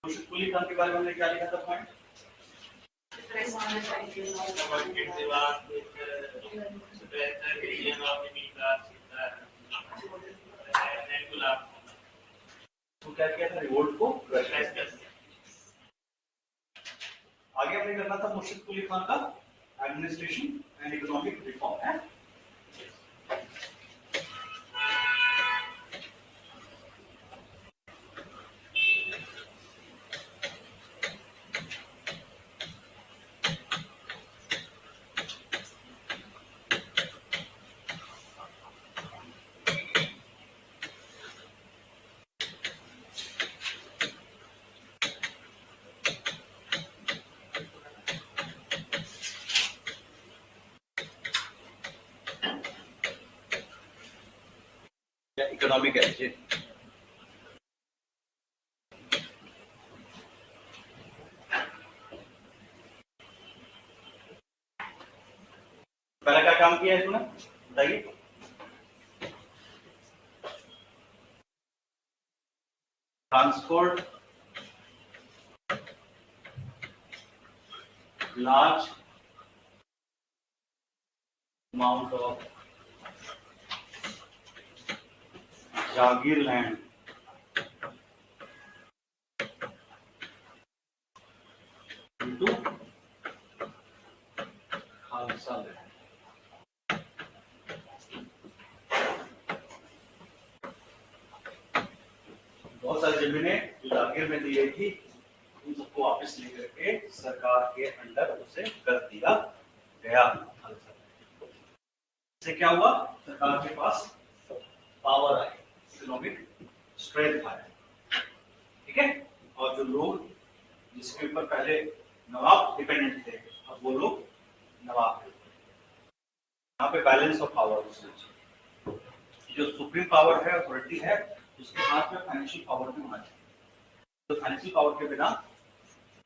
कुली खान के बारे में हमने क्या लिखा था पॉइंट? तो क्या किया था? रिवोल्ट को प्रेशराइज कर दिया। आगे हमने करना था मुर्शिद कुली खान का एडमिनिस्ट्रेशन एंड इकोनॉमिक रिफॉर्म है। इकोनॉमिक है जी। पहला क्या काम किया है इसने बताइए? Transport large amount of Jagir land into Khalsa land. बहुत सारी जमीनें जो जागीर में दी गई थी उन सबको वापस लेकर के सरकार के अंडर उसे कर दिया गया। इससे क्या हुआ? सरकार के पास पावर आई, इकोनॉमिक स्ट्रेंथ आया, ठीक है। और जो लोग जिसके ऊपर पहले नवाब डिपेंडेंट थे अब वो लोग नवाब थे। यहाँ पे बैलेंस ऑफ पावर, जो सुप्रीम पावर है, अथॉरिटी है, उसके हाथ में फाइनेंशियल पावर भी होना चाहिए। तो फाइनेंशियल पावर के बिना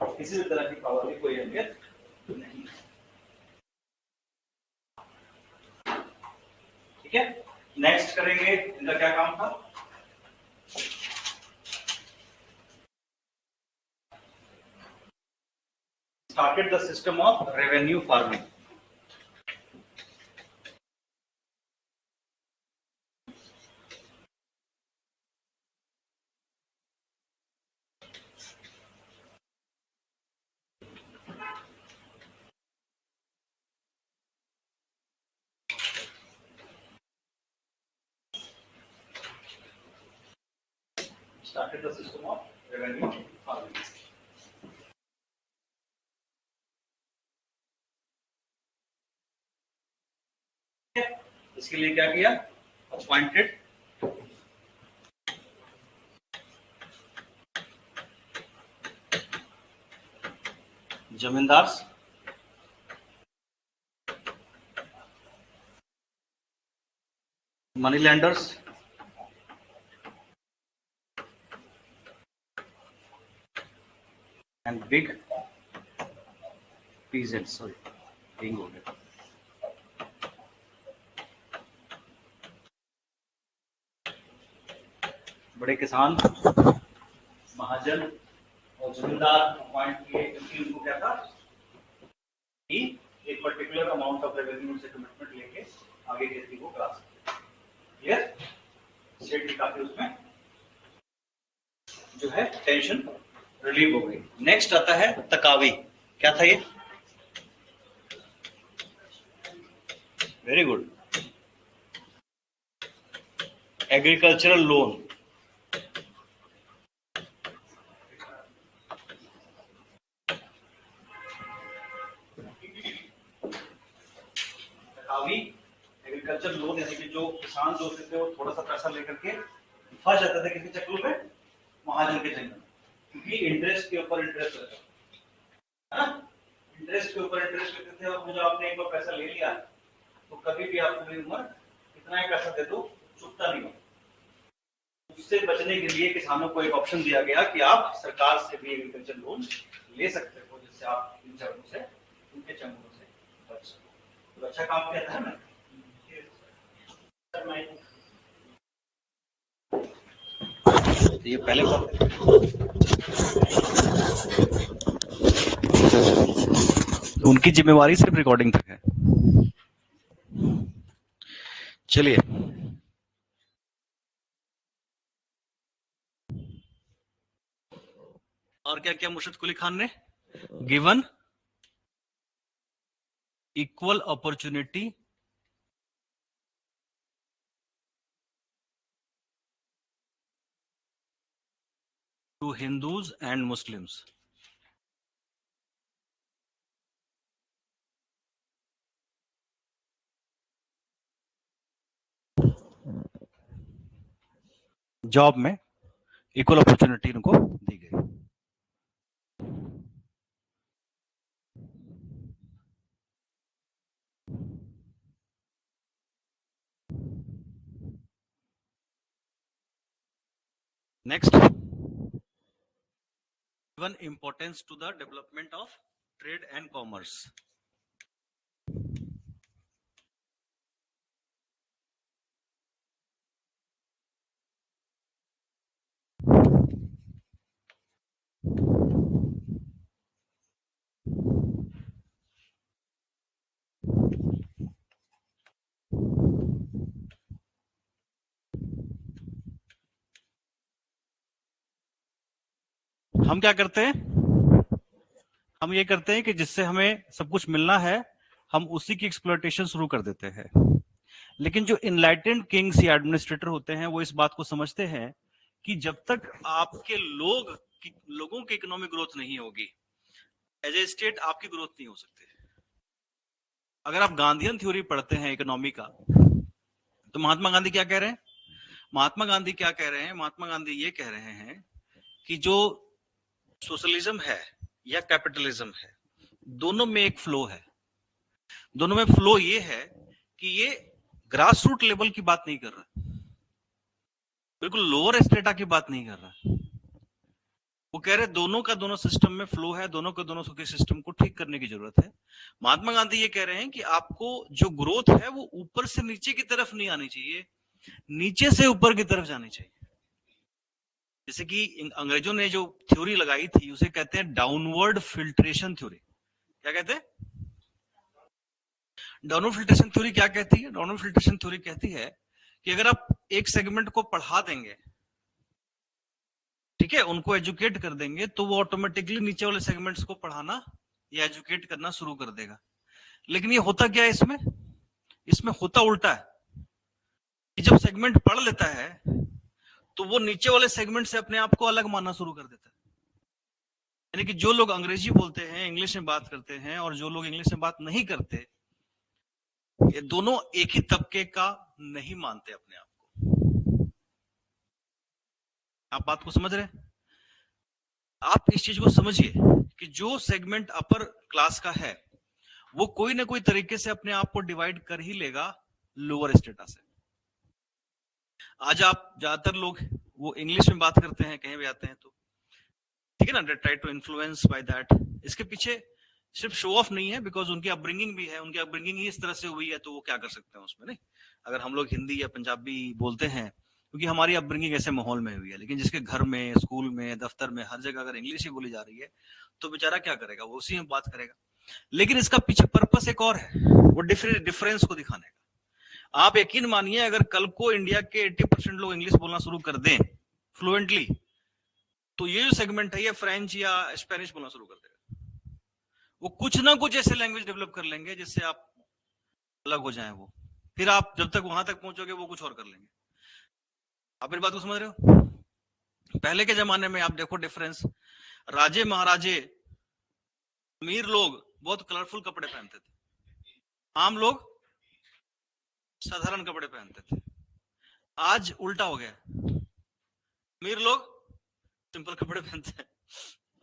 किसी भी तरह की पावर की कोई अहमियत नहीं है, ठीक है। नेक्स्ट करेंगे इनका क्या काम था? Started the system of revenue farming. Started the system of revenue farming. इसके लिए क्या किया? अपॉइंटेड जमींदार, money landers, and big peasants. Sorry, being हो गया। बड़े किसान, महाजन और जमींदार अपॉइंट किए, क्योंकि उनको क्या था कि एक पर्टिकुलर अमाउंट ऑफ रेवेन्यू से कमिटमेंट लेके आगे खेती को करा सकते। क्लियर? स्टेट की काफी उसमें जो है टेंशन रिलीव हो गई। नेक्स्ट आता है तकावी। क्या था ये? Very good, agricultural loan. Taccavi agriculture loan, यानी कि जो किसान जो होते थे वो थोड़ा सा पैसा लेकर के फंस जाते थे किसी चक्कर में, महाजन के चक्कर, क्योंकि इंटरेस्ट के ऊपर इंटरेस्ट रहता है ना, इंटरेस्ट के ऊपर इंटरेस्ट लेते थे। और मुझे आपने एक बार पैसा ले लिया तो कभी भी आप पूरी उम्र कितना ही पैसा दे दो चुकता नहीं हो। उससे बचने के लिए किसानों को एक ऑप्शन दिया गया कि आप सरकार से भी एग्रीकल्चर लोन ले सकते हो, जिससे आप इन चरणों से, उनके चंगुलों से बच सको। तो अच्छा काम किया था ना। ये पहले बात उनकी जिम्मेवारी सिर्फ रिकॉर्डिंग तक है। चलिए, और क्या क्या मुर्शिद कुली खान ने given equal opportunity to Hindus and Muslims. Job में इक्वल अपॉर्चुनिटी उनको दी गई। Next, given importance to the development of trade and commerce. हम क्या करते हैं, हम ये करते हैं कि जिससे हमें सब कुछ मिलना है हम उसी की एक्सप्लॉयटेशन शुरू कर देते हैं। लेकिन जो इनलाइटेंड किंग्स या एडमिनिस्ट्रेटर होते हैं वो इस बात को समझते हैं कि जब तक आपके लोगों की इकोनॉमिक ग्रोथ नहीं होगी, एज ए स्टेट आपकी ग्रोथ नहीं हो सकती। अगर आप गांधीयन थ्योरी पढ़ते हैं इकोनॉमी का, तो महात्मा गांधी क्या कह रहे हैं? महात्मा गांधी क्या कह रहे हैं? महात्मा गांधी ये कह रहे हैं कि जो सोशलिज्म है या कैपिटलिज्म है, दोनों में एक फ्लो है। दोनों में फ्लो ये है कि ये ग्रास रूट लेवल की बात नहीं कर रहा, बिल्कुल लोअर स्टेटा की बात नहीं कर रहा। वो कह रहे दोनों का दोनों सिस्टम में फ्लो है, दोनों के दोनों के सिस्टम को ठीक करने की जरूरत है। महात्मा गांधी ये कह रहे हैं कि आपको जो ग्रोथ है वो ऊपर से नीचे की तरफ नहीं आनी चाहिए, नीचे से ऊपर की तरफ जानी चाहिए। जैसे कि अंग्रेजों ने जो थ्योरी लगाई थी उसे कहते हैं डाउनवर्ड फिल्ट्रेशन थ्योरी। क्या कहते हैं? डाउनवर्ड फिल्ट्रेशन थ्योरी क्या कहती है? डाउनवर्ड फिल्ट्रेशन थ्योरी कहती है कि अगर आप एक सेगमेंट को पढ़ा देंगे, ठीक है, उनको एजुकेट कर देंगे, तो वो ऑटोमेटिकली नीचे वाले सेगमेंट्स को पढ़ाना या एजुकेट करना शुरू कर देगा। लेकिन ये होता क्या है इसमें होता उल्टा है कि जब सेगमेंट पढ़ लेता है तो वो नीचे वाले सेगमेंट से अपने आप को अलग मानना शुरू कर देता है। यानी कि जो लोग अंग्रेजी बोलते हैं, इंग्लिश में बात करते हैं, और जो लोग इंग्लिश में बात नहीं करते, ये दोनों एक ही तबके का नहीं मानते अपने आप को। आप बात को समझ रहे हैं? आप इस चीज को समझिए कि जो सेगमेंट अपर क्लास का है वो कोई ना कोई तरीके से अपने आप को डिवाइड कर ही लेगा लोअर स्टेटस से। आज आप ज्यादातर लोग वो इंग्लिश में बात करते हैं कहीं भी आते हैं तो, ठीक है ना, they try to influence by that. इसके पीछे सिर्फ शो ऑफ नहीं है, बिकॉज उनकी अपब्रिंगिंग भी है, उनकी अपब्रिंगिंग ही इस तरह से हुई है, तो वो क्या कर सकते हैं उसमें। नहीं, अगर हम लोग हिंदी या पंजाबी बोलते हैं क्योंकि हमारी अपब्रिंगिंग ऐसे माहौल में हुई है, लेकिन जिसके घर में, स्कूल में, दफ्तर में, हर जगह अगर इंग्लिश ही बोली जा रही है तो बेचारा क्या करेगा? वो उसी में बात करेगा। लेकिन इसका पीछे पर्पस एक और है, वो डिफरेंस को दिखाने का। आप यकीन मानिए अगर कल को इंडिया के 80% लोग इंग्लिश बोलना शुरू कर दें फ्लुएंटली, तो ये जो सेगमेंट है ये फ्रेंच या स्पेनिश बोलना शुरू कर देगा। वो कुछ ना कुछ ऐसे लैंग्वेज डेवलप कर लेंगे जिससे आप अलग हो जाएं। वो फिर आप जब तक वहां तक पहुंचोगे वो कुछ और कर लेंगे। आप मेरी बात को समझ रहे हो? पहले के जमाने में आप देखो डिफरेंस, राजे महाराजे, अमीर लोग बहुत कलरफुल कपड़े पहनते थे, आम लोग साधारण कपड़े पहनते थे। आज उल्टा हो गया, अमीर लोग सिंपल कपड़े पहनते हैं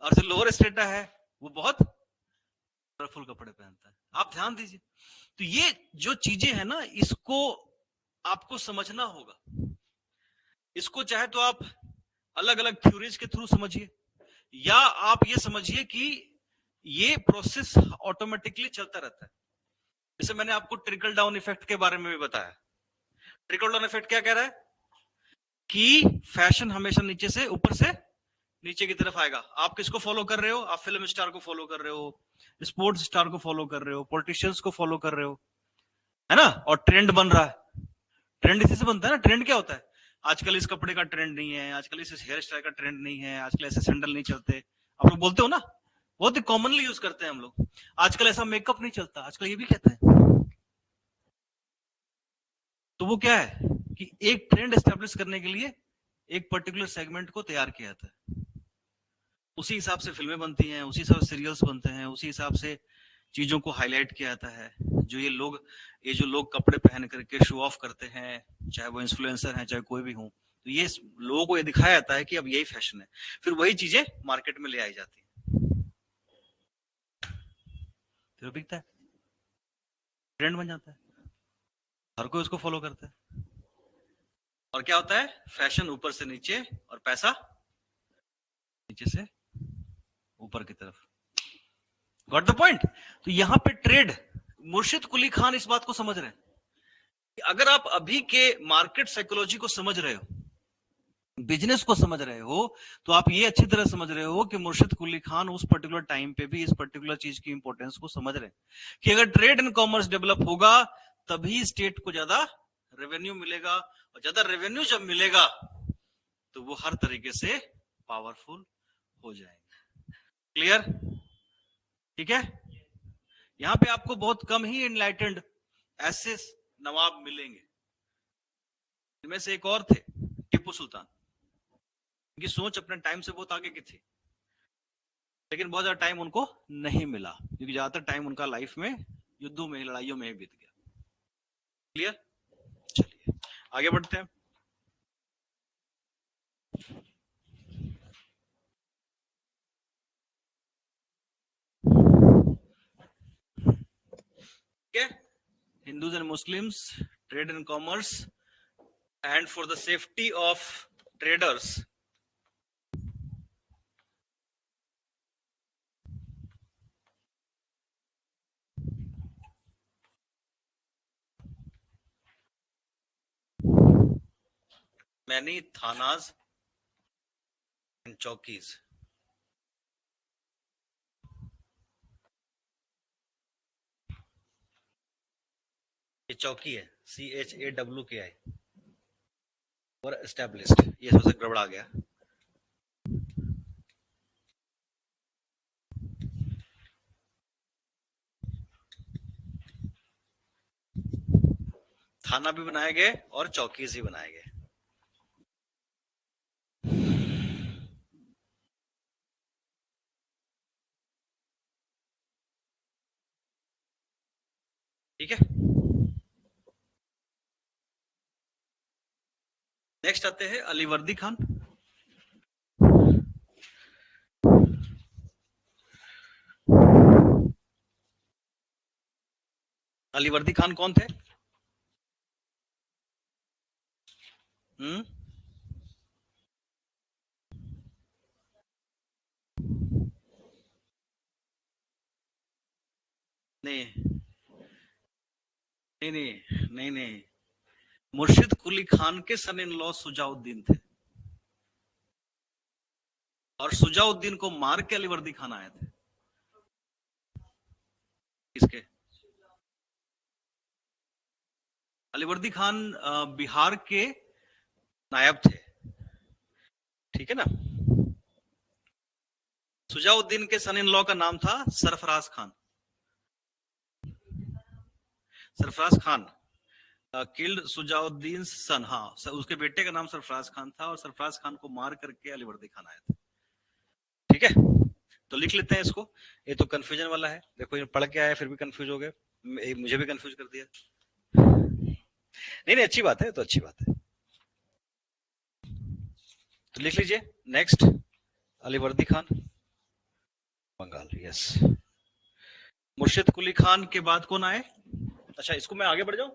और जो लोअर स्टेटा है वो बहुत कलरफुल कपड़े पहनता है। आप ध्यान दीजिए। तो ये जो चीजें हैं ना, इसको आपको समझना होगा। इसको चाहे तो आप अलग अलग थ्योरीज के थ्रू समझिए, या आप ये समझिए कि ये प्रोसेस ऑटोमेटिकली चलता रहता है। जैसे मैंने आपको ट्रिकल डाउन इफेक्ट के बारे में भी बताया। ट्रिकल डाउन इफेक्ट क्या कह रहा है? कि फैशन हमेशा नीचे से ऊपर से नीचे की तरफ आएगा। आप किसको फॉलो कर रहे हो? आप फिल्म स्टार को फॉलो कर रहे हो, स्पोर्ट्स स्टार को फॉलो कर रहे हो, पॉलिटिशियंस को फॉलो कर रहे हो, है ना? और ट्रेंड बन रहा है। ट्रेंड इसी से बनता है ना। ट्रेंड क्या होता है? आजकल इस कपड़े का ट्रेंड नहीं है, आजकल इस हेयर स्टाइल का ट्रेंड नहीं है, आजकल ऐसे सैंडल नहीं चलते। आप लोग बोलते हो ना, बहुत ही कॉमनली यूज करते हैं हम लोग। आजकल ऐसा मेकअप नहीं चलता, आजकल ये भी कहते हैं। तो वो क्या है कि एक ट्रेंड एस्टेब्लिश करने के लिए एक पर्टिकुलर सेगमेंट को तैयार किया जाता है। उसी हिसाब से फिल्में बनती हैं, उसी हिसाब से सीरियल्स बनते हैं, उसी हिसाब से चीजों को हाईलाइट किया जाता है। ये जो लोग कपड़े पहन करके शो ऑफ करते हैं, चाहे वो इन्फ्लुएंसर हैं चाहे कोई भी हो, तो ये लोगों को ये दिखाया जाता है कि अब यही फैशन है। फिर वही चीजें मार्केट में ले आई जाती है, फिर बिकता है, ट्रेंड बन जाता है, हर कोई उसको फॉलो करता है। और क्या होता है? फैशन ऊपर से नीचे और पैसा नीचे से ऊपर की तरफ। Got the point? तो यहां पे ट्रेड, मुर्शिद कुली खान इस बात को समझ रहे हैं कि अगर आप अभी के मार्केट साइकोलॉजी को समझ रहे हो, बिजनेस को समझ रहे हो, तो आप ये अच्छी तरह समझ रहे हो कि मुर्शिद कुली खान उस पर्टिकुलर टाइम पे भी इस पर्टिकुलर चीज की इंपॉर्टेंस को समझ रहे हैं कि अगर ट्रेड एंड कॉमर्स डेवलप होगा तभी स्टेट को ज्यादा रेवेन्यू मिलेगा, और ज्यादा रेवेन्यू जब मिलेगा तो वो हर तरीके से पावरफुल हो जाएंगे। क्लियर? ठीक है? यहां पे आपको बहुत कम ही एनलाइटेंड ऐसे नवाब मिलेंगे। इनमें से एक और थे, टीपू सुल्तान। उनकी सोच अपने टाइम से बहुत आगे की थी, लेकिन बहुत ज्यादा टाइम उनको नहीं मिला, क्योंकि ज्यादातर टाइम उनका लाइफ में युद्धों में, लड़ाइयों में बीत गया। क्लियर? चलिए आगे बढ़ते हैं। ठीक है? Hindus and Muslims, trade and commerce, and for the safety of traders, many thanas and chowkis. ये चौकी है, CHAWKI, और एस्टेब्लिश्ड। ये सबसे गड़बड़ा गया। थाना भी बनाए गए और चौकीज भी बनाए गए। ठीक है? नेक्स्ट आते हैं अलीवर्दी खान। अलीवर्दी खान कौन थे? नहीं नहीं नहीं नहीं नहीं, मुर्शिद कुली खान के सन इन लॉ सुजाउद्दीन थे, और सुजाउद्दीन को मार के अलीवर्दी खान आए थे। किसके? अलीवर्दी खान बिहार के नायब थे, ठीक है ना? सुजाउद्दीन के सन इन लॉ का नाम था सरफराज खान। सरफराज खान किल्ड सुजाउद्दीन सन। हाँ, उसके बेटे का नाम सरफराज खान था, और सरफराज खान को मार करके अलीवर्दी खान आए थे। ठीक है? तो लिख लेते हैं इसको। ये तो कंफ्यूजन वाला है, देखो ये पढ़ के आया फिर भी कंफ्यूज हो गए, मुझे भी कंफ्यूज कर दिया। नहीं नहीं, अच्छी बात है, तो अच्छी बात है। तो लिख लीजिए नेक्स्ट, अलीवर्दी खान, बंगाल। यस। मुर्शिद कुली खान के बाद कौन आए? अच्छा, इसको मैं आगे बढ़ जाऊं।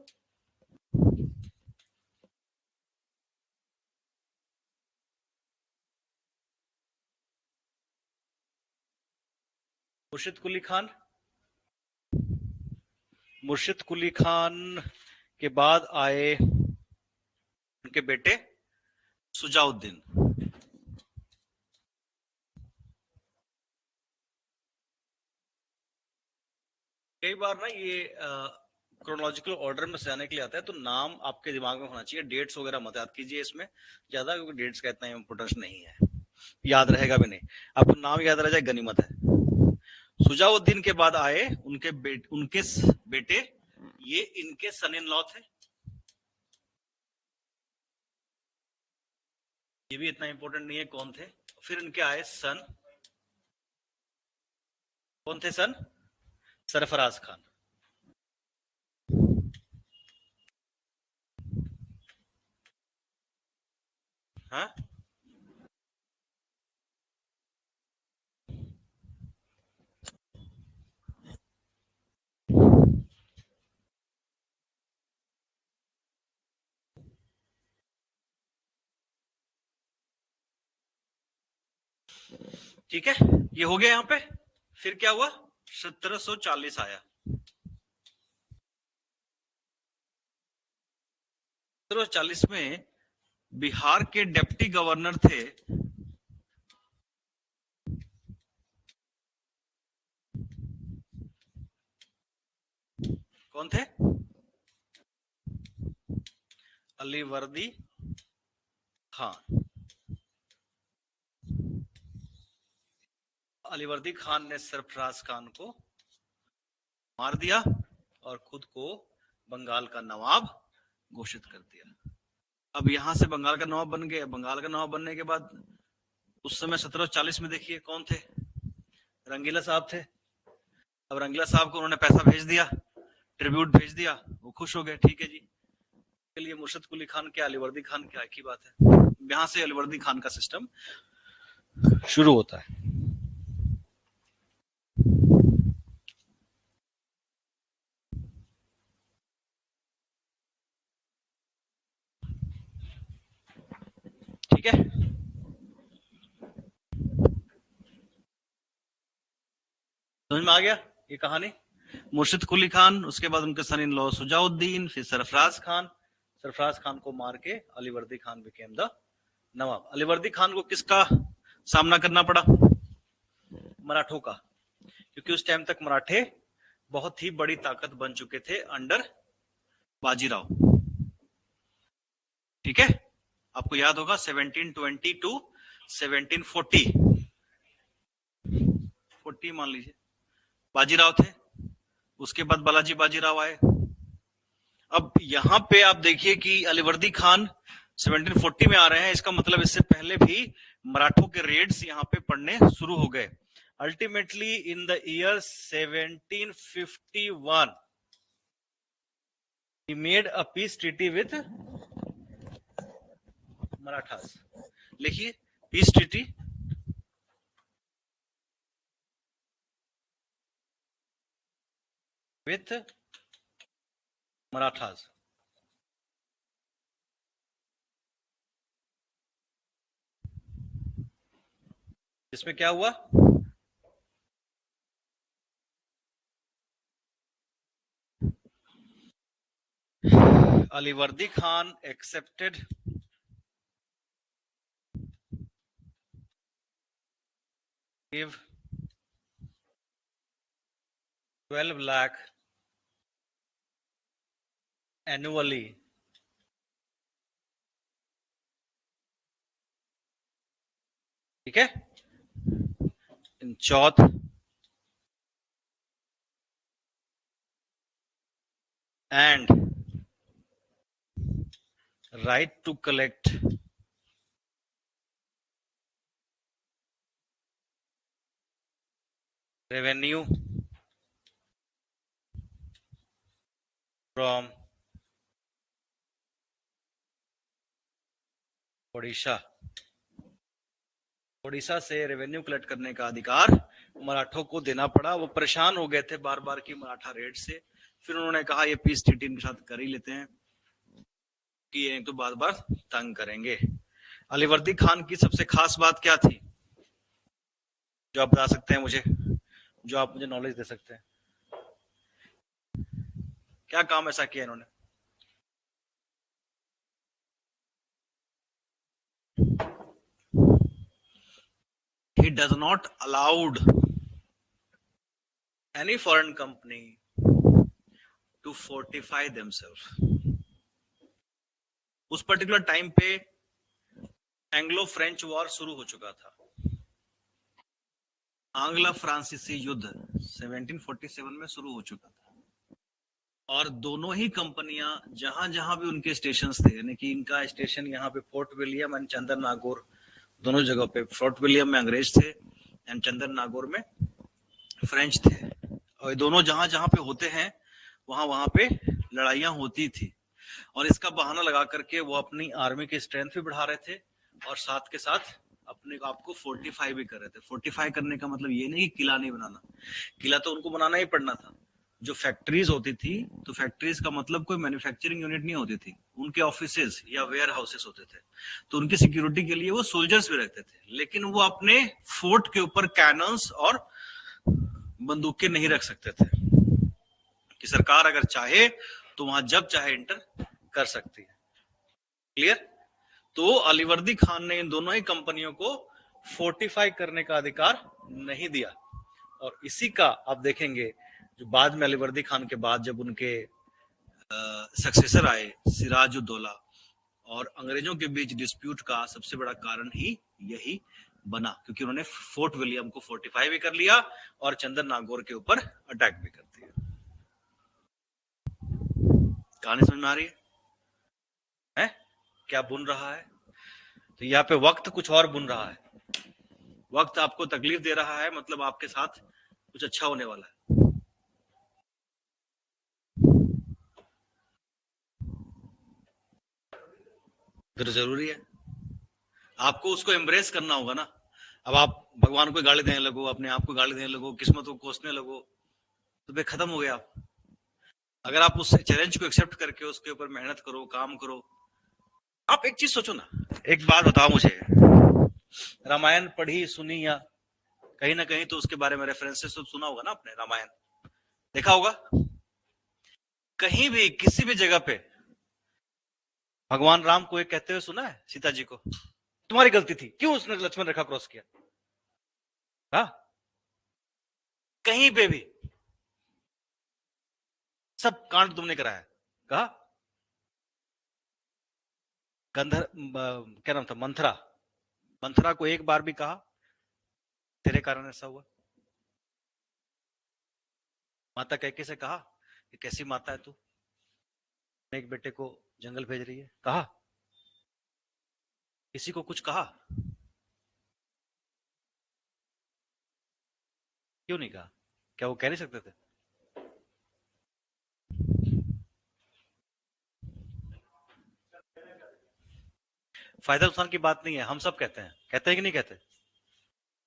मुर्शिद कुली खान, मुर्शिद कुली खान के बाद आए उनके बेटे सुजाउद्दीन। कई बार ना ये क्रोनोलॉजिकल ऑर्डर में से आने के लिए आता है, तो नाम आपके दिमाग में होना चाहिए, डेट्स वगैरह मत याद कीजिए इसमें ज्यादा, क्योंकि डेट्स का इतना इंपोर्टेंस नहीं है, याद रहेगा भी नहीं। आपको नाम याद रह जाए गनीमत है। सुजाउद्दीन के बाद आए उनके बेटे, ये इनके सन इन लॉ थे, ये भी इतना इंपॉर्टेंट नहीं है कौन थे। फिर इनके आए सन, कौन थे सन? सरफराज खान। हाँ, ठीक है, ये हो गया यहाँ पे। फिर क्या हुआ? 1740 आया। 1740 में बिहार के डिप्टी गवर्नर थे, कौन थे? अलीवर्दी खान। अलीवर्दी खान ने सरफराज खान को मार दिया और खुद को बंगाल का नवाब घोषित कर दिया। अब यहां से बंगाल का नवाब बन गए। बंगाल का नवाब बनने के बाद उस समय 1740 में देखिए कौन थे? रंगीला साहब थे। अब रंगीला साहब को उन्होंने पैसा भेज दिया, ट्रिब्यूट भेज दिया, वो खुश हो गए, ठीक है जी। के लिए मुर्शद कुली खान क्या, अलीवर्दी खान क्या, एक ही बात है। यहां से अलीवर्दी खान का सिस्टम शुरू होता है। ठीक है, समझ में आ गया ये कहानी? मुर्शिद कुली खान, उसके बाद उनके सन इन लॉ सुजाउद्दीन, फिर सरफराज खान। सरफराज खान को मार के अलीवर्दी खान बिकेम द नवाब। अलीवर्दी खान को किसका सामना करना पड़ा? मराठों का, क्योंकि उस टाइम तक मराठे बहुत ही बड़ी ताकत बन चुके थे अंडर बाजीराव। ठीक है, आपको याद होगा 1720 टू 1740, 40 मान लीजिए बाजीराव थे, उसके बाद बालाजी बाजीराव आए। अब यहां पे आप देखिए कि अलीवर्दी खान 1740 में आ रहे हैं, इसका मतलब इससे पहले भी मराठों के रेड्स यहां पे पड़ने शुरू हो गए। Ultimately in the year 1751 he made a peace treaty with Marathas. लिखिए पीस ट्रीटी विथ मराठास। इसमें क्या हुआ? Alivardi Khan accepted give 12 lakh annually ठीक है इन चौथ and right to collect revenue from Odisha. Odisha से रेवेन्यू कलेक्ट करने का अधिकार मराठों को देना पड़ा। वो परेशान हो गए थे बार बार की मराठा रेड से। फिर उन्होंने कहा ये पीस ट्रीटी इनके साथ कर ही लेते हैं कि ये तो बार बार तंग करेंगे। अलीवर्दी खान की सबसे खास बात क्या थी जो आप बता सकते हैं मुझे, जो आप मुझे नॉलेज दे सकते हैं? क्या काम ऐसा किया इन्होंने? does not allowed any foreign company to fortify themselves. उस पर्टिकुलर टाइम पे एंग्लो फ्रेंच वॉर शुरू हो चुका था, आंग्ला फ्रांसीसी युद्ध 1747 में शुरू हो चुका था, और दोनों ही कंपनियां जहां जहां भी उनके स्टेशन थे, यानी कि इनका स्टेशन यहाँ पे फोर्ट विलियम एंड चंदन नागौर, दोनों जगह पे, फोर्ट विलियम में अंग्रेज थे एंड चंदन नागौर में फ्रेंच थे, और दोनों जहां जहां पे होते हैं वहां वहां पे लड़ाइयां होती थी, और इसका बहाना लगा करके वो अपनी आर्मी की स्ट्रेंथ भी बढ़ा रहे थे और साथ के साथ अपने आप को फोर्टिफाई भी कर रहे थे। फोर्टिफाई करने का मतलब ये नहीं कि किला नहीं बनाना, किला तो उनको बनाना ही पड़ना था। जो फैक्ट्रीज होती थी, तो फैक्ट्रीज का मतलब कोई मैन्युफैक्चरिंग यूनिट नहीं होती थी, उनके ऑफिसेज या वेयर हाउसेस होते थे, तो उनकी सिक्योरिटी के लिए वो सोल्जर्स भी रखते थे, लेकिन वो अपने फोर्ट के ऊपर कैनन्स और बंदूकें नहीं रख सकते थे, कि सरकार अगर चाहे तो वहां जब चाहे इंटर कर सकती है। क्लियर? तो अलीवर्दी खान ने इन दोनों ही कंपनियों को फोर्टिफाई करने का अधिकार नहीं दिया, और इसी का आप देखेंगे जो बाद में अलीवर्दी खान के बाद जब उनके सक्सेसर आए सिराजुद्दौला, और अंग्रेजों के बीच डिस्प्यूट का सबसे बड़ा कारण ही यही बना, क्योंकि उन्होंने फोर्ट विलियम को फोर्टिफाई भी कर लिया और चंदन नागौर के ऊपर अटैक भी कर दिया। कहानी समझ में आ रही है? क्या बुन रहा है? तो यहाँ पे वक्त कुछ और बुन रहा है, वक्त आपको तकलीफ दे रहा है, मतलब आपके साथ कुछ अच्छा होने वाला है। तो जरूरी है आपको उसको एम्ब्रेस करना होगा ना। अब आप भगवान को गाली देने लगो, अपने आप को गाली देने लगो, किस्मत को कोसने लगो, तो भाई खत्म हो गया आप। अगर आप उस चैलेंज को एक्सेप्ट करके उसके ऊपर मेहनत करो, काम करो। आप एक चीज सोचो ना, एक बात बताओ मुझे, रामायण पढ़ी सुनी या कहीं ना कहीं तो उसके बारे में रेफरेंसेस तो सुना होगा ना आपने, रामायण देखा होगा, कहीं भी किसी भी जगह पे भगवान राम को एक कहते हुए सुना है सीता जी को, तुम्हारी गलती थी, क्यों उसने लक्ष्मण रेखा क्रॉस किया? हाँ, कहीं पे भी सब कांड तुमने कराया, कहा गंधर क्या नाम था, मंथरा, मंथरा को एक बार भी कहा तेरे कारण ऐसा हुआ? माता कैके से कहा कि कैसी माता है तू, एक बेटे को जंगल भेज रही है? कहा किसी को कुछ कहा? क्यों नहीं कहा? क्या वो कह नहीं सकते थे? फायदा नुकसान की बात नहीं है, हम सब कहते हैं कि नहीं कहते?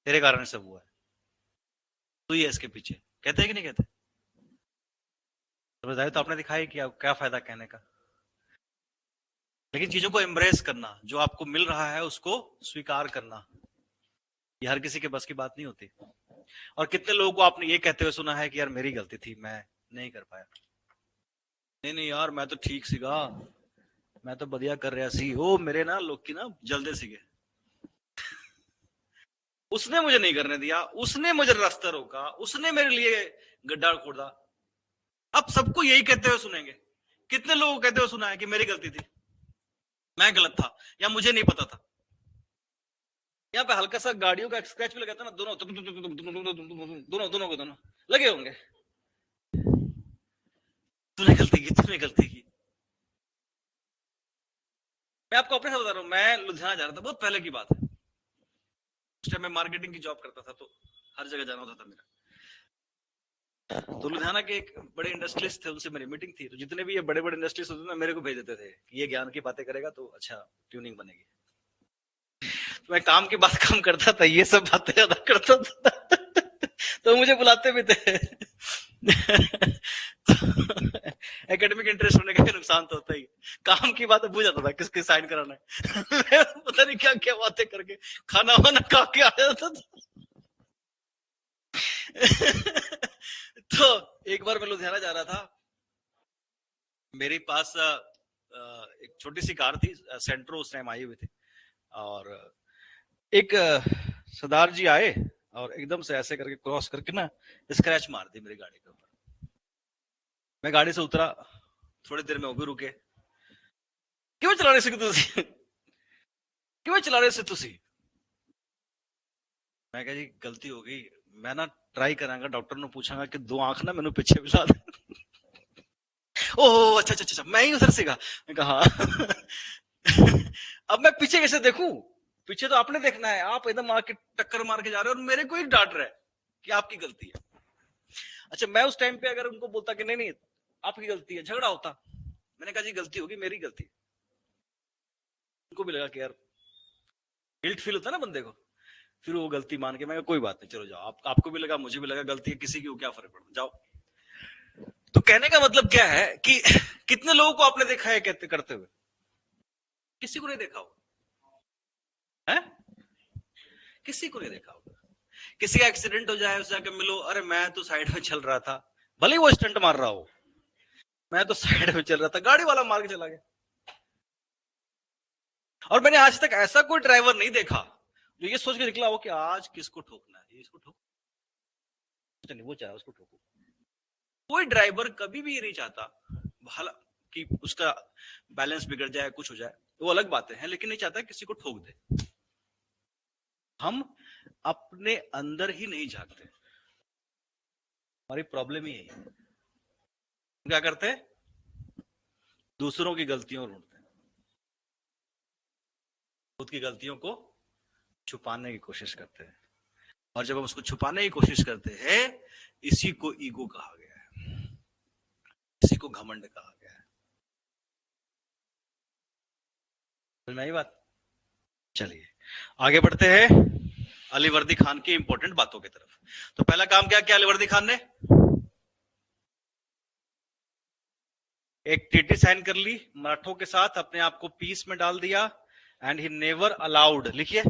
तेरे कारण सब हुआ है, तू ही है इसके पीछे, कहते हैं कि नहीं कहते? समझदारी तो आपने दिखाई कि क्या फायदा कहने का, लेकिन चीजों को एम्ब्रेस करना, जो आपको मिल रहा है उसको स्वीकार करना, ये हर किसी के बस की बात नहीं होती। और कितने लोगों को आपने ये कहते हुए सुना है कि यार मेरी गलती थी, मैं नहीं कर पाया, नहीं नहीं यार मैं तो ठीक सीगा, मैं तो बढ़िया कर रहा सी, ओ मेरे ना लोग की ना जल्दे सीगे, उसने मुझे नहीं करने दिया, उसने मुझे रास्ता रोका, उसने मेरे लिए गड्ढा खोदा। अब सबको यही कहते हुए सुनेंगे। कितने लोगों कहते हुए सुना है कि मेरी गलती थी, मैं गलत था, या मुझे नहीं पता था। यहाँ पे हल्का सा गाड़ियों का स्क्रैच भी लगा था ना, दोनों को दोनों लगे होंगे, तूने गलती की, तूने गलती की। मैं आपको अपने साथ बता रहा हूँ, मैं लुधियाना जा रहा था, बहुत पहले की बात है, उस टाइम मैं मार्केटिंग की जॉब करता था, तो हर जगह जाना होता था मेरा। तो लुधियाना के एक बड़े इंडस्ट्रियलिस्ट थे, उनसे मेरी मीटिंग थी, तो जितने भी ये बड़े बड़े इंडस्ट्रियलिस्ट होते थे ना, मेरे को भेज देते थे कि ये ज्ञान की बातें करेगा तो अच्छा ट्यूनिंग बनेगी। तो मैं काम की बात कम करता था, ये सब बातें ज्यादा करता था तो मुझे बुलाते भी थे एकेडमिक इंटरेस्ट होने का नुकसान तो होता ही, काम की बात भूल जाता था, किसके साइन कराना है पता नहीं क्या क्या बातें करके खाना वाना खा के आ जाता था तो एक बार मैं लुधियाना जा रहा था, मेरे पास एक छोटी सी कार थी, सेंट्रो उस टाइम आई हुई थी, और एक सरदार जी आए और एकदम से ऐसे करके क्रॉस करके ना स्क्रैच मार दी मेरी गाड़ी के ऊपर। मैं गाड़ी से उतरा, थोड़ी देर में वो भी रुके। क्यों चला रहे सी तुसी? क्यों चला रहे सी तुसी? मैं कहा जी गलती हो गई, मैं ना ट्राई करांगा, डॉक्टर ने पूछांगा कि दो आंख ना मैंने पीछे मिला दे। ओह अच्छा अच्छा अच्छा, मैं ही उधर से कहा। मैं कहा अब मैं पीछे कैसे देखूं? पीछे तो आपने देखना है, आप एकदम आके टक्कर मार के जा रहे हो और मेरे को ही डांट रहे हैं कि आपकी गलती है। अच्छा मैं उस टाइम पे अगर उनको बोलता कि नहीं नहीं आपकी गलती है, झगड़ा होता। मैंने कहा जी गलती होगी, मेरी गलती। उनको भी लगा कि यार गिल्ट फील होता है ना बंदे को, फिर वो गलती मान के मैं कोई बात नहीं, चलो जाओ। आपको भी लगा, मुझे भी लगा, गलती है किसी की, क्या फर्क पड़ता, जाओ। तो कहने का मतलब क्या है कि कितने लोगों को आपने देखा है कहते करते हुए? किसी को नहीं देखा होगा, है किसी को नहीं देखा होगा। किसी का एक्सीडेंट हो जाए, उसे जाके मिलो, अरे मैं तो साइड में चल रहा था, भले ही वो स्टंट मार रहा हो, मैं तो साइड में चल रहा था, गाड़ी वाला मार के चला गया। और मैंने आज तक ऐसा कोई ड्राइवर नहीं देखा जो ये सोच के निकला हो कि आज किसको ठोकना है, इसको ठोक, वो चाहे उसको ठोको। कोई ड्राइवर कभी भी ये नहीं चाहता भला कि उसका बैलेंस बिगड़ जाए, कुछ हो जाए, वो अलग बातें हैं, लेकिन नहीं चाहता किसी को ठोक दे। हम अपने अंदर ही नहीं झांकते, हमारी प्रॉब्लम ही यही है। क्या करते हैं? दूसरों की गलतियों ढूंढते हैं, खुद की गलतियों को छुपाने की कोशिश करते हैं। और जब हम उसको छुपाने की कोशिश करते हैं, इसी को ईगो कहा गया है, इसी को घमंड कहा गया है। समझ में आई बात? चलिए आगे बढ़ते हैं अली वर्दी खान की इंपॉर्टेंट बातों की तरफ। तो पहला काम क्या किया अली वर्दी खान ने? एक ट्रीटी साइन कर ली मराठों के साथ, अपने आप को पीस में डाल दिया। एंड ही नेवर अलाउड, लिखिए,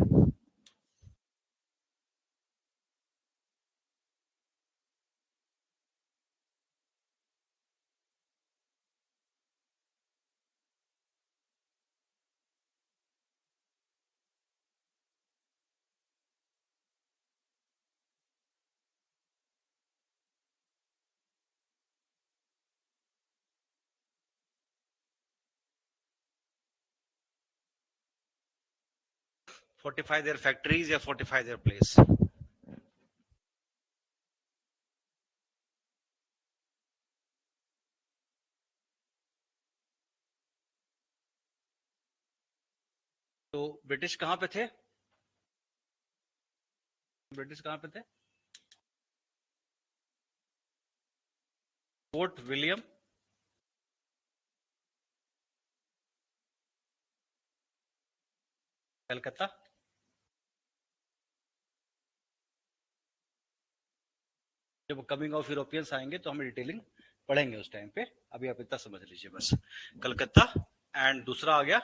फोर्टिफाई देयर फैक्ट्रीज या फोर्टिफाई देयर प्लेस। तो ब्रिटिश कहां पे थे? ब्रिटिश कहां पे थे? Fort William, Calcutta. जब कमिंग ऑफ यूरोपियंस आएंगे तो हम डिटेलिंग पढ़ेंगे उस टाइम पे, अभी आप इतना समझ लीजिए बस। कलकत्ता। एंड दूसरा आ गया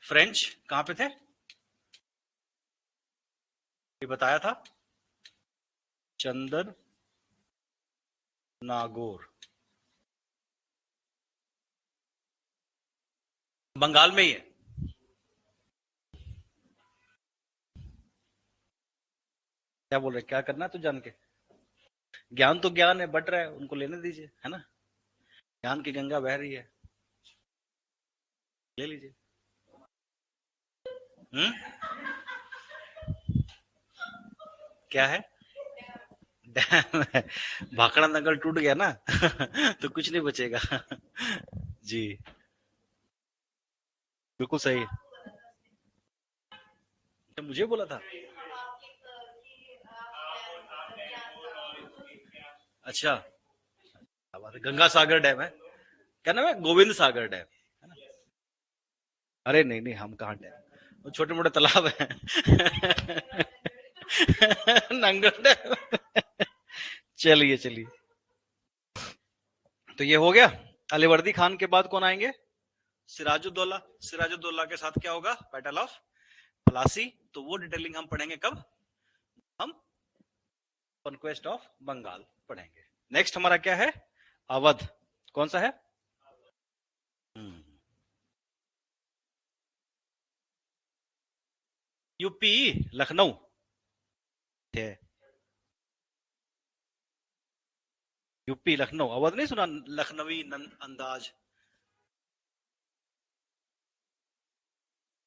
फ्रेंच, कहां पे थे ये बताया था? चंदन नागौर, बंगाल में ही है। क्या बोल रहे, क्या करना है तो जान के? ज्ञान तो ज्ञान है, बट रहा है, उनको लेने दीजिए, है ना? ज्ञान की गंगा बह रही है, ले लीजिए। क्या है? डैम है। भाखड़ा नंगल टूट गया ना तो कुछ नहीं बचेगा जी, बिल्कुल सही। मुझे बोला था? अच्छा, गंगा सागर डैम है, क्या नाम है, गोविंद सागर डैम, है ना? अरे नहीं नहीं, हम कहाँ डैम, वो छोटे मोटे तालाब है नंगल डैम चलिए चलिए, तो ये हो गया। अलीवर्दी खान के बाद कौन आएंगे? सिराजुद्दौला। सिराजुद्दौला के साथ क्या होगा? Battle of Plassey. तो वो डिटेलिंग हम पढ़ेंगे कब? हम कॉन्क्वेस्ट ऑफ बंगाल पढ़ेंगे। नेक्स्ट हमारा क्या है? अवध। कौन सा है? यूपी, लखनऊ। थे? यूपी लखनऊ, अवध नहीं सुना? लखनवी अंदाज।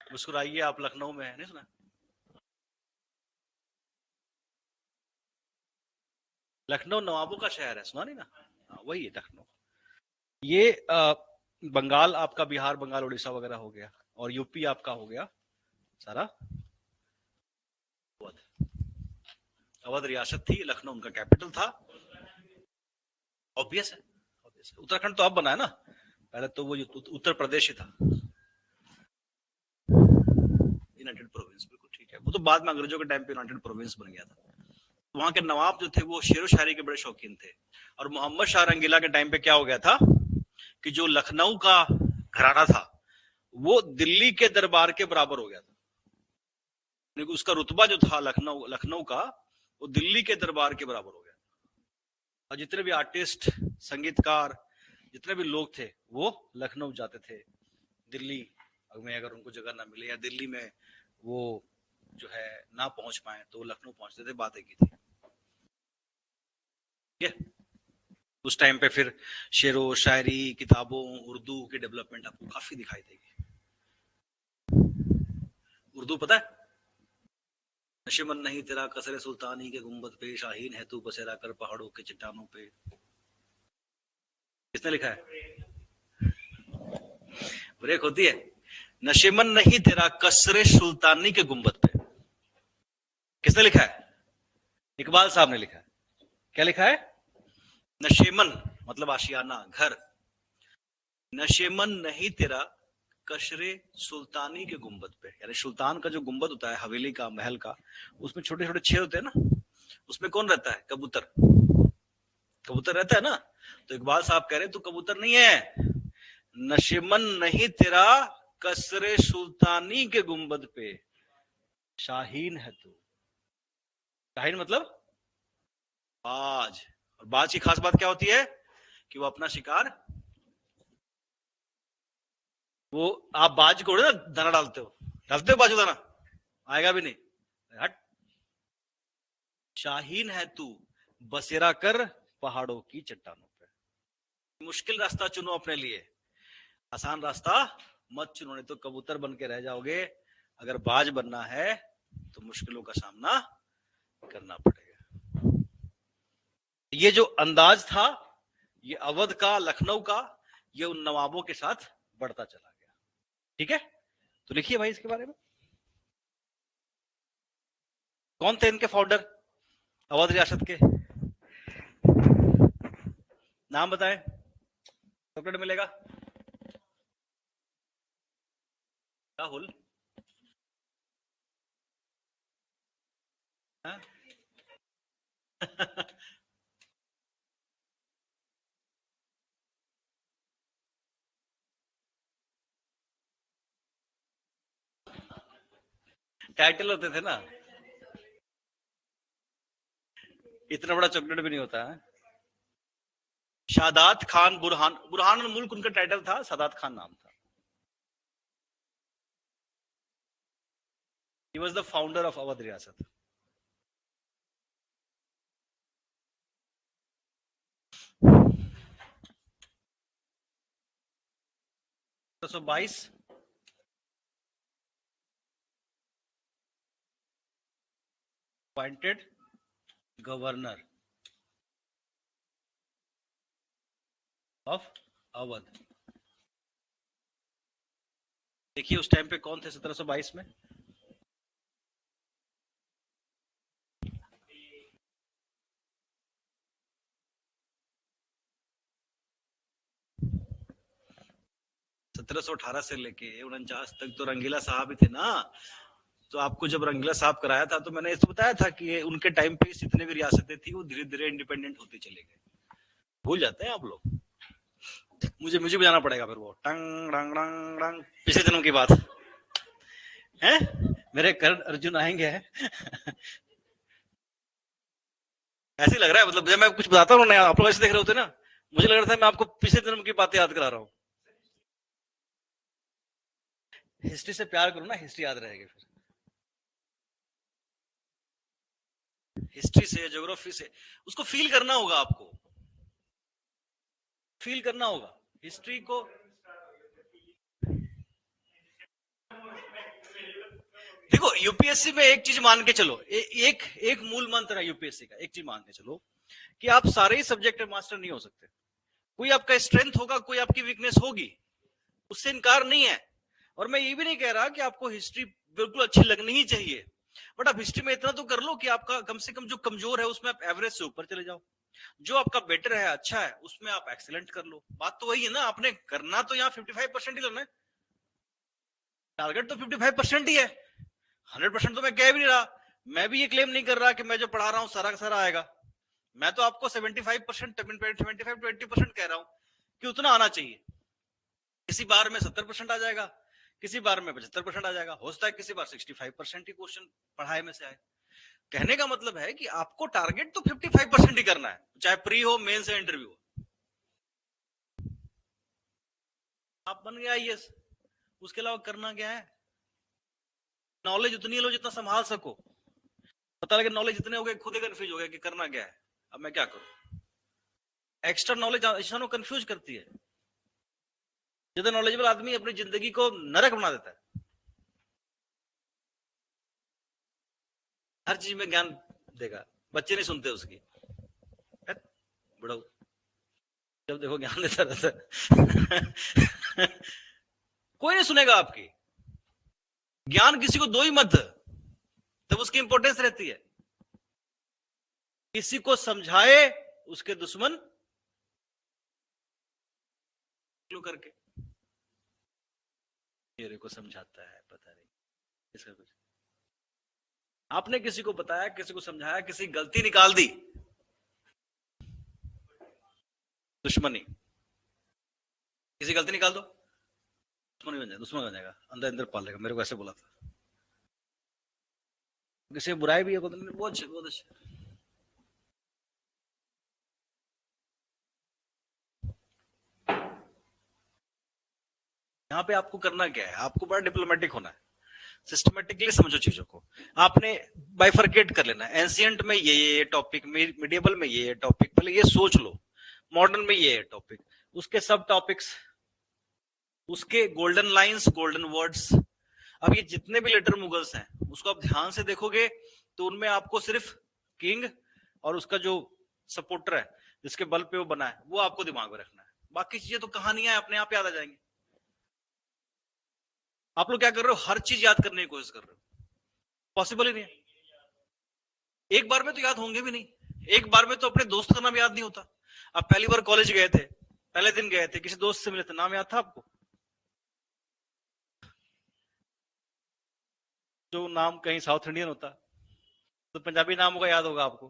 मुस्कुराइए आप लखनऊ में है, नहीं सुना? लखनऊ नवाबों का शहर है, सुना नहीं ना? वही है लखनऊ। ये बंगाल आपका, बिहार बंगाल उड़ीसा वगैरह हो गया, और यूपी आपका हो गया सारा अवध। अवध रियासत थी, लखनऊ उनका कैपिटल था। ऑब्वियस है, ऑब्वियस है। उत्तराखंड तो अब बना है ना, पहले तो वो उत्तर प्रदेश ही था, यूनाइटेड प्रोविंस। बिल्कुल ठीक है, वो तो बाद में अंग्रेजों के टाइम पे यूनाइटेड प्रोविंस बन गया था। वहां के नवाब जो थे वो शेरो शायरी के बड़े शौकीन थे, और मोहम्मद शाह रंगीला के टाइम पे क्या हो गया था कि जो लखनऊ का घराना था वो दिल्ली के दरबार के बराबर हो गया था। उसका रुतबा जो था लखनऊ का, वो दिल्ली के दरबार के बराबर हो गया। और जितने भी आर्टिस्ट, संगीतकार, जितने भी लोग थे वो लखनऊ जाते थे। दिल्ली में अगर उनको जगह ना मिले, या दिल्ली में वो जो है ना पहुंच पाए, तो लखनऊ पहुंचते थे, बातें की थी। उस टाइम पे फिर शेरो शायरी, किताबों, उर्दू की डेवलपमेंट आपको काफी दिखाई देगी। उर्दू पता है? नशेमन नहीं तेरा कसरे सुल्तानी के गुंबद पे, शाहीन है तू बसेरा कर पहाड़ों के चट्टानों पे। किसने लिखा है? ब्रेक होती है। नशेमन नहीं तेरा कसरे सुल्तानी के गुंबद पे, किसने लिखा है? इकबाल साहब ने लिखा है। क्या लिखा है? नशेमन मतलब आशियाना, घर। नशेमन नहीं तेरा कशरे सुल्तानी के गुंबद पे, यानी सुल्तान का जो गुंबद होता है, हवेली का, महल का, उसमें छोटे छोटे छेद होते हैं ना, उसमें कौन रहता है? कबूतर। कबूतर रहता है ना। तो इकबाल साहब कह रहे तू कबूतर नहीं है, नशेमन नहीं तेरा कसरे सुल्तानी के गुंबद पे, शाहीन है तू। शाहीन मतलब बाज। और बाज की खास बात क्या होती है कि वो अपना शिकार, वो आप बाज को ना दाना डालते हो बाजू दाना, आएगा भी नहीं, हट। शाहीन है तू बसेरा कर पहाड़ों की चट्टानों पे। मुश्किल रास्ता चुनो अपने लिए, आसान रास्ता मत चुनो, नहीं तो कबूतर बन के रह जाओगे। अगर बाज बनना है तो मुश्किलों का सामना करना पड़ेगा। ये जो अंदाज था, ये अवध का, लखनऊ का, ये उन नवाबों के साथ बढ़ता चला गया। ठीक है, तो लिखिए भाई इसके बारे में। कौन थे इनके फाउंडर अवध रियासत के? नाम बताएं, चॉकलेट मिलेगा। राहुल। टाइटल होते थे ना, इतना बड़ा चॉकलेट भी नहीं होता है। शादात खान बुरहान, बुरहान मुल्क उनका टाइटल था, सादात खान नाम था। He was the founder of Awadh रियासत। तो 22 अपॉइंटेड गवर्नर ऑफ अवध। देखिए उस टाइम पे कौन थे 1722 में? सत्रह सौ 18 से लेके 49 तक तो रंगीला साहब ही थे ना। तो आपको जब रंगीला साहब कराया था तो मैंने इसको बताया था कि उनके टाइम पे जितने भी रियासतें थी वो धीरे धीरे इंडिपेंडेंट होते चले गए। भूल जाते हैं आप लोग। मुझे भी जाना पड़ेगा फिर, वो टंग डंग डंग डंग, पिछले दिनों की बात है। मेरे करण अर्जुन आएंगे। ऐसे लग रहा है, मतलब जब मैं कुछ बताता हूँ ना, आप लोग ऐसे देख रहे होते ना, मुझे लग रहा था मैं आपको पिछले दिनों की बातें याद करा रहा हूँ। हिस्ट्री से प्यार करो ना, हिस्ट्री याद रहेगी फिर। हिस्ट्री से, ज्योग्राफी से, उसको फील करना होगा, आपको फील करना होगा हिस्ट्री को। देखो यूपीएससी में एक चीज मान के चलो, एक मूल मंत्र है यूपीएससी का, एक चीज मान के चलो कि आप सारे ही सब्जेक्ट मास्टर नहीं हो सकते। कोई आपका स्ट्रेंथ होगा, कोई आपकी वीकनेस होगी, उससे इनकार नहीं है। और मैं ये भी नहीं कह रहा कि आपको हिस्ट्री बिल्कुल अच्छी लगनी ही चाहिए, बट आप हिस्ट्री में इतना तो कर लो कि आपका कम से कम जो कमजोर है उसमें आप एवरेज से ऊपर चले जाओ, जो आपका बेटर है, अच्छा है, उसमें आप एक्सीलेंट कर लो। बात तो वही है ना, आपने करना तो यहाँ 55% ही लेना है, टारगेट तो 55% ही है। 100% तो मैं कह भी नहीं रहा, मैं भी ये क्लेम नहीं कर रहा कि मैं जो पढ़ा रहा हूँ सारा का सारा आएगा। मैं तो आपको 75%, 20% कह रहा हूं कि उतना आना चाहिए। किसी बार में 70% आ जाएगा, किसी बार में 75% आ जाएगा, हो सकता है किसी बार 65% ही क्वेश्चन पढ़ाई में से आए। कहने का मतलब है कि आपको टारगेट तो 55% ही करना है, चाहे प्री हो, मेंस या इंटरव्यू हो। आप बन गया आईएएस, उसके अलावा करना क्या है? नॉलेज उतनी लो जितना संभाल सको। पता लगे नॉलेज इतने हो गए, खुद ही कंफ्यूज हो गया कि करना क्या है, अब मैं क्या करूं। एक्स्ट्रा नॉलेज इंसान को कंफ्यूज करती है। ज्यादा नॉलेजेबल आदमी अपनी जिंदगी को नरक बना देता है, हर चीज में ज्ञान देगा, बच्चे नहीं सुनते उसकी, बड़ा जब देखो ज्ञान देता रहता है। कोई नहीं सुनेगा आपकी, ज्ञान किसी को दो ही मत, तब उसकी इंपॉर्टेंस रहती है। किसी को समझाए उसके दुश्मन करके, मेरे को समझाता है, पता नहीं इसका कुछ। आपने किसी को बताया, किसी को समझाया, किसी गलती निकाल दी, दुश्मनी। किसी गलती निकाल दो, दुश्मनी बन जाएगा, दुश्मन बन जाएगा, अंदर अंदर पाल लेगा, मेरे को ऐसे बोला था। किसी बुराई भी है, बहुत अच्छे, बहुत अच्छे। यहाँ पे आपको करना क्या है, आपको बड़ा डिप्लोमेटिक होना है, सिस्टमेटिकली समझो चीजों को। आपने बाइफरकेट कर लेना है, एंशिएंट में ये टॉपिक, मिडिएबल में ये टॉपिक, पहले ये सोच लो, मॉडर्न में ये टॉपिक, उसके सब टॉपिक्स, उसके गोल्डन लाइंस, गोल्डन वर्ड्स। अब ये जितने भी लेटर मुगल्स हैं, उसको आप ध्यान से देखोगे तो उनमें आपको सिर्फ किंग और उसका जो सपोर्टर है, जिसके बल पे वो बना है, वो आपको दिमाग में रखना है। बाकी चीजें तो कहानियां अपने आप याद आ जाएंगी। आप लोग क्या कर रहे हो, हर चीज याद करने की कोशिश कर रहे हो, पॉसिबल ही नहीं है। एक बार में तो याद होंगे भी नहीं, एक बार में तो अपने दोस्त का नाम याद नहीं होता। आप पहली बार कॉलेज गए थे, पहले दिन गए थे, किसी दोस्त से मिले थे, नाम याद था आपको? जो नाम कहीं साउथ इंडियन होता तो पंजाबी नाम होगा, याद होगा आपको,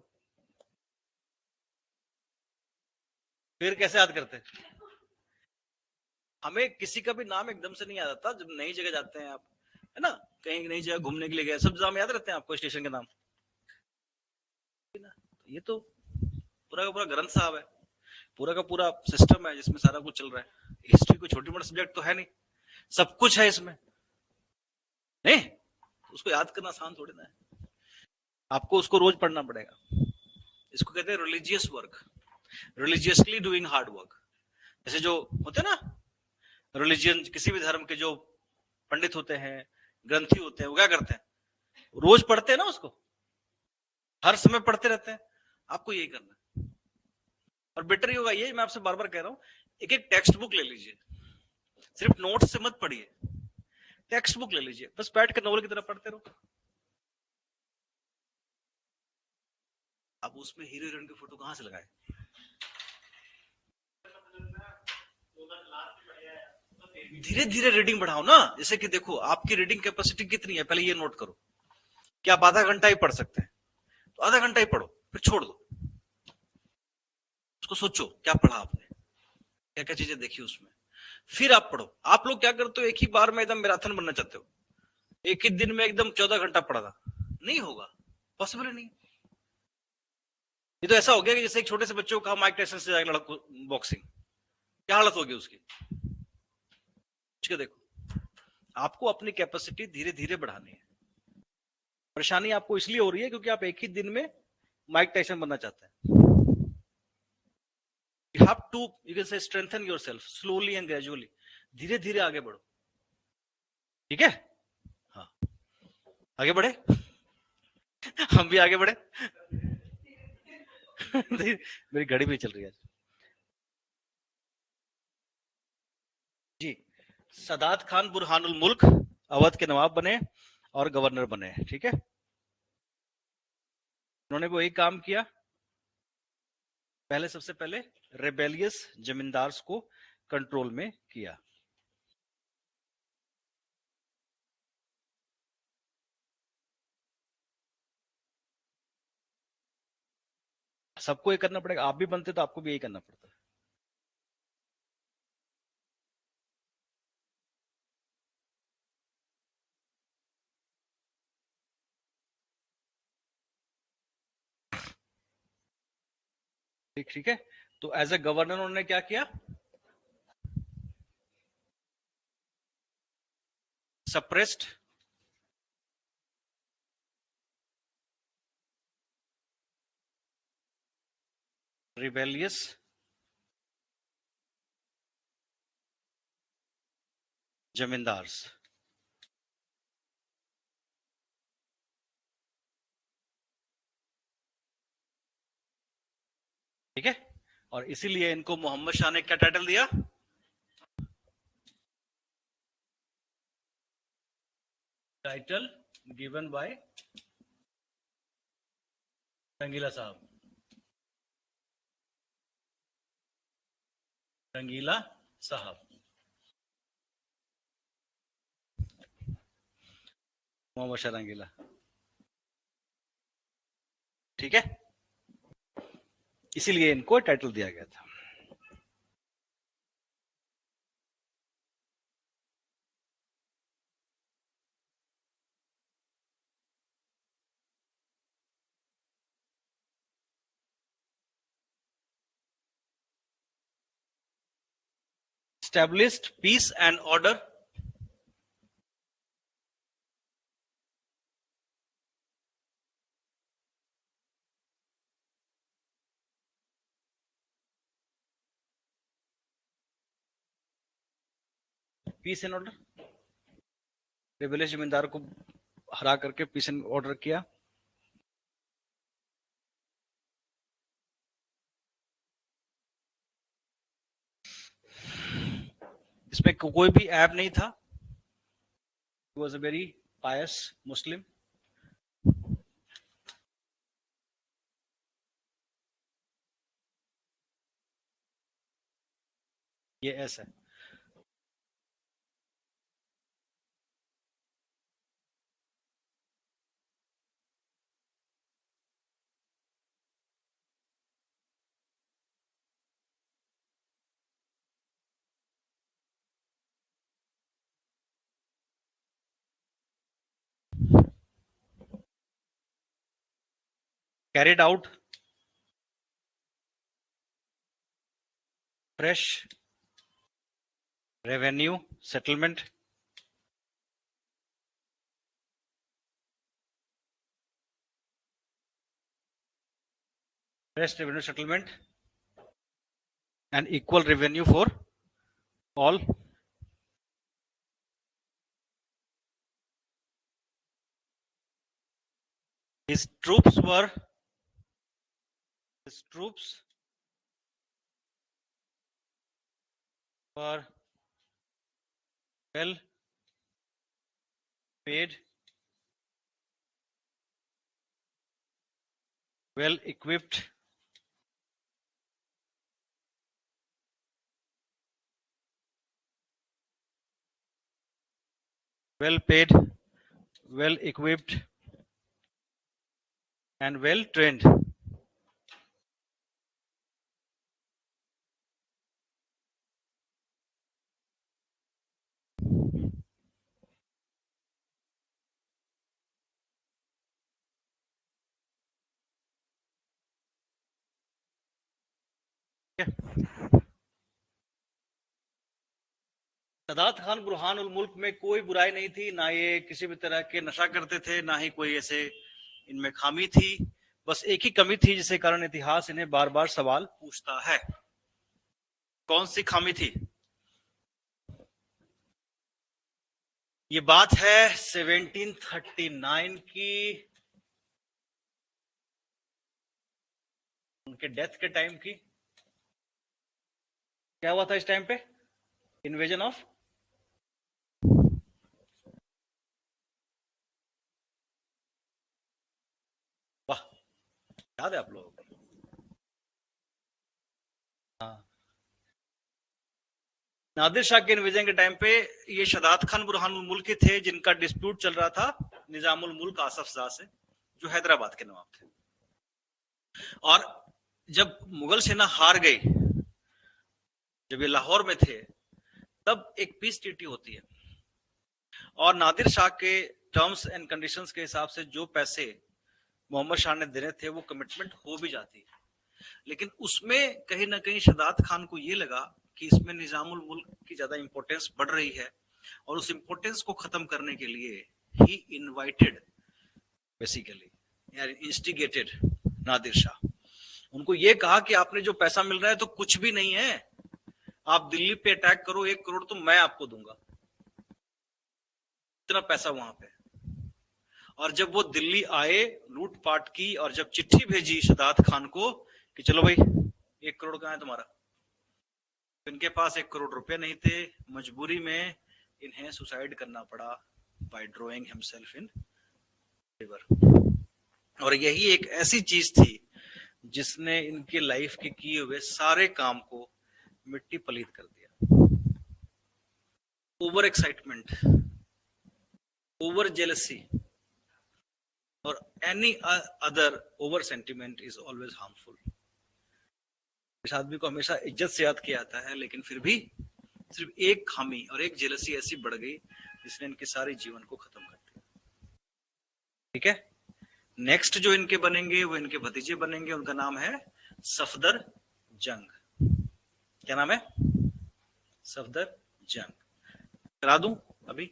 फिर कैसे याद करते? हमें किसी का भी नाम एकदम से नहीं याद आता। जब नई जगह जाते हैं आप, है ना, कहीं नई जगह घूमने के लिए गए, सब नाम याद रहते हैं आपको, स्टेशन के नाम। ये तो पूरा का पूरा ग्रंथ साहब है, पूरा का पूरा सिस्टम है जिसमें सारा कुछ चल रहा है। हिस्ट्री कोई छोटी मोटी सब्जेक्ट तो है नहीं, सब कुछ है इसमें, नहीं उसको याद करना आसान थोड़ी ना है, आपको उसको रोज पढ़ना पड़ेगा। इसको कहते हैं religious work, religiously doing hard work. जैसे जो होते हैं ना रिलीजियन, किसी भी धर्म के जो पंडित होते हैं, ग्रंथी होते हैं, वो क्या करते हैं, रोज पढ़ते हैं ना उसको, हर समय पढ़ते रहते हैं। आपको यही करना है, और बेटर ही होगा ये, मैं आपसे बार बार कह रहा हूं, एक एक टेक्स्ट बुक ले लीजिए, सिर्फ नोट से मत पढ़िए, टेक्स्ट बुक ले लीजिए, बस बैठ कर नॉवल की तरह पढ़ते रहो। अब उसमें हीरो हीरोइन की फोटो कहां से लगाए? धीरे धीरे रीडिंग बढ़ाओ ना। जैसे कि देखो आपकी रीडिंग कैपेसिटी कितनी है, पहले ये नोट करो कि आप आधा घंटा ही पढ़ सकते हैं, तो आधा घंटा ही पढ़ो, फिर छोड़ दो, उसको सोचो क्या पढ़ा आपने, क्या क्या चीजें देखी उसमें, फिर आप पढ़ो। आप लोग क्या करते हो, एक ही बार में एकदम मैराथन बनना चाहते हो, एक ही दिन में एकदम 14 घंटा पढ़ा था, नहीं होगा, पॉसिबल नहीं। ये तो ऐसा हो गया कि जैसे एक छोटे से बच्चों को कहा माइक टायसन से जाकर लड़को बॉक्सिंग, क्या हालत होगी उसकी। देखो आपको अपनी कैपेसिटी धीरे धीरे बढ़ानी है। परेशानी आपको इसलिए हो रही है क्योंकि आप एक ही दिन में माइक टाइसन बनना चाहता है। You have to, you can say, strengthen yourself slowly and gradually. धीरे धीरे आगे बढ़ो, ठीक है? हाँ, आगे बढ़े, हम भी आगे बढ़े। मेरी घड़ी भी चल रही है जी। सदात खान बुरहानुल मुल्क अवध के नवाब बने और गवर्नर बने, ठीक है? उन्होंने वही काम किया। पहले, सबसे पहले रेबेलियस जमींदार्स को कंट्रोल में किया। सबको ये करना पड़ेगा, आप भी बनते तो आपको भी यही करना पड़ता है। ठीक है, तो एज ए गवर्नर उन्होंने क्या किया? सप्रेस्ड रिबेलियस जमींदार्स, ठीक है? और इसीलिए इनको मोहम्मद शाह ने क्या टाइटल दिया? टाइटल गिवन बाय रंगीला साहब, रंगीला साहब, मोहम्मद शाह रंगीला, ठीक है? इसीलिए इनको टाइटल दिया गया था। Established peace and order, peace and order, rebellious zamindar को हरा करके पीस एंड ऑर्डर किया। इसमें कोई भी ऐप नहीं था। He was a very pious Muslim. ये ऐसा है। Carried out fresh revenue settlement, and equal revenue for all. His troops were well paid, well equipped, and well trained. Sadat Khan Burhan उल मुल्क में कोई बुराई नहीं थी, ना ये किसी भी तरह के नशा करते थे, ना ही कोई ऐसे इनमें खामी थी। बस एक ही कमी थी जिसके कारण इतिहास इन्हें बार बार सवाल पूछता है। कौन सी खामी थी? ये बात है 1739 की, उनके डेथ के टाइम की। क्या हुआ था इस टाइम पे? इन्वेजन ऑफ, वाह, याद है आप लोगों को? हाँ, नादिर शाह के इन्वेजन के टाइम पे ये शदात खान बुरहानुल मुल्क थे, जिनका डिस्प्यूट चल रहा था निजामुल मुल्क आसफ शाह से, जो हैदराबाद के नवाब थे। और जब मुगल सेना हार गई, जब ये लाहौर में थे, तब एक पीस ट्रीटी होती है, और नादिर शाह के टर्म्स एंड कंडीशंस के हिसाब से जो पैसे मोहम्मद शाह ने देने थे वो कमिटमेंट हो भी जाती है। लेकिन उसमें कहीं ना कहीं शदात खान को ये लगा कि इसमें निजामुल मुल्क की ज्यादा इंपॉर्टेंस बढ़ रही है, और उस इंपॉर्टेंस को खत्म करने के लिए ही इनवाइटेड, बेसिकली यार इंस्टिगेटेड नादिर शाह। उनको ये कहा कि आपने जो पैसा मिल रहा है तो कुछ भी नहीं है, आप दिल्ली पे अटैक करो, 1 करोड़ तो मैं आपको दूंगा, इतना पैसा वहां पे। और जब वो दिल्ली आए, लूटपाट की, और जब चिट्ठी भेजी शदात खान को कि चलो भाई 1 करोड़ कहाँ है तुम्हारा, तो इनके पास 1 करोड़ रुपए नहीं थे। मजबूरी में इन्हें सुसाइड करना पड़ा bye drawing himself in river. और यही एक ऐसी चीज थी जिसने इनके लाइफ के किए हुए सारे काम को मिट्टी पलीत कर दिया। ओवर एक्साइटमेंट, ओवर जेलसी और any other over sentiment is always harmful. इस आदमी को हमेशा इज्जत से याद किया जाता है, लेकिन फिर भी सिर्फ एक खामी और एक जेलसी ऐसी बढ़ गई जिसने इनके सारे जीवन को खत्म कर दिया। ठीक है, नेक्स्ट जो इनके बनेंगे वो इनके भतीजे बनेंगे, उनका नाम है सफदर जंग। क्या नाम है? सफदर जंग। करा दूं अभी?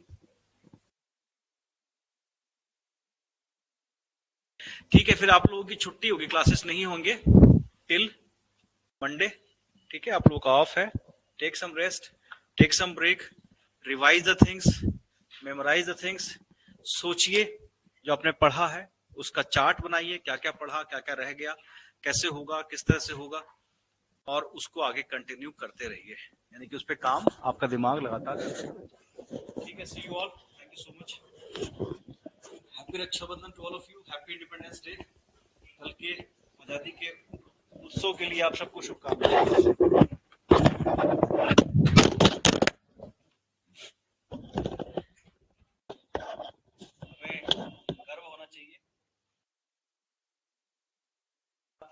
ठीक है, फिर आप लोगों की छुट्टी होगी, क्लासेस नहीं होंगे टिल मंडे। ठीक है, आप लोगों का ऑफ है। Take some rest, take some break, revise the things, memorise the things. सोचिए जो आपने पढ़ा है, उसका चार्ट बनाइए, क्या क्या पढ़ा, क्या क्या रह गया, कैसे होगा, किस तरह से होगा, और उसको आगे कंटिन्यू करते रहिए, यानी कि उस पर काम आपका दिमाग लगातार। ठीक है, see you all, thank you so much. Happy Raksha Bandhan to all of you, happy Independence Day. कल के आजादी के उत्सव के लिए आप सबको शुभकामनाएं। हमें गर्व होना चाहिए,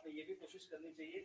ये भी कोशिश करनी चाहिए